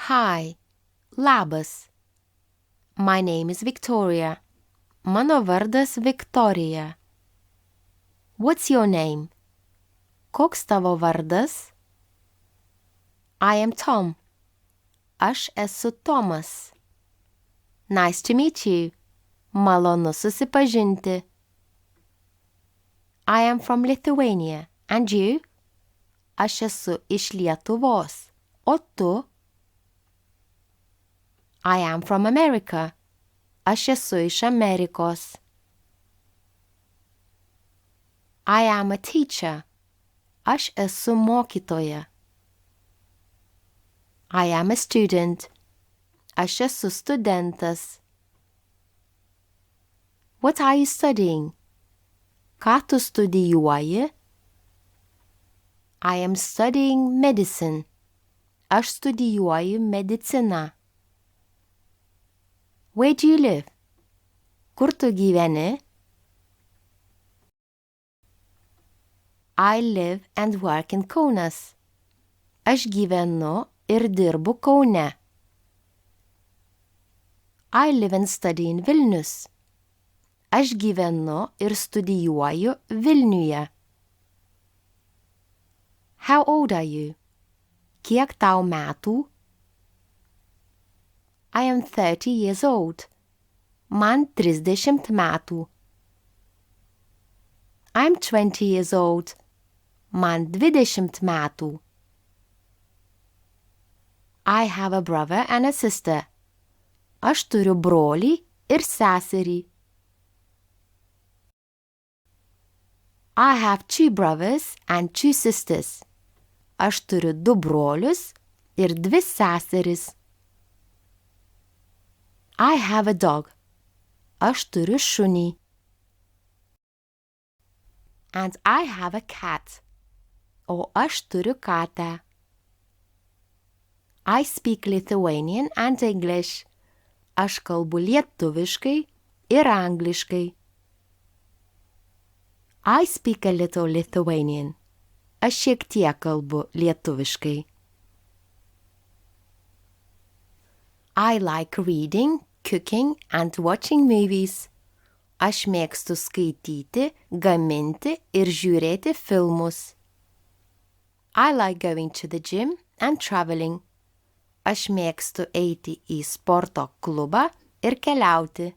Hi, labas. My name is Victoria. Mano vardas Viktorija. What's your name? Koks tavo vardas? I am Tom. Aš esu Tomas. Nice to meet you. Malonu susipažinti. I am from Lithuania. And you? Aš esu iš Lietuvos. O tu? I am from America. Aš esu iš Amerikos. I am a teacher. Aš esu mokytoja. I am a student. Aš esu studentas. What are you studying? Ką tu studijuoji? I am studying medicine. Aš studijuoju mediciną. Where do you live? Kur tu gyveni? I live and work in Kaunas. Aš gyvenu ir dirbu Kaune. I live and study in Vilnius. Aš gyvenu ir studijuoju Vilniuje. How old are you? Kiek tau metų? I am 30 years old. Man 30 metų. I'm 20 years old. Man 20 metų. I have a brother and a sister. Aš turiu brolį ir seserį. I have 2 brothers and 2 sisters. Aš turiu 2 brolius ir 2 seseris. I have a dog. Aš turiu šunį. And I have a cat. O aš turiu katę. I speak Lithuanian and English. Aš kalbu lietuviškai ir angliškai. I speak a little Lithuanian. Aš šiek tiek kalbu lietuviškai. I like reading, cooking and watching movies. Aš mėgstu skaityti, gaminti ir žiūrėti filmus. I like going to the gym and traveling. Aš mėgstu eiti į sporto klubą ir keliauti.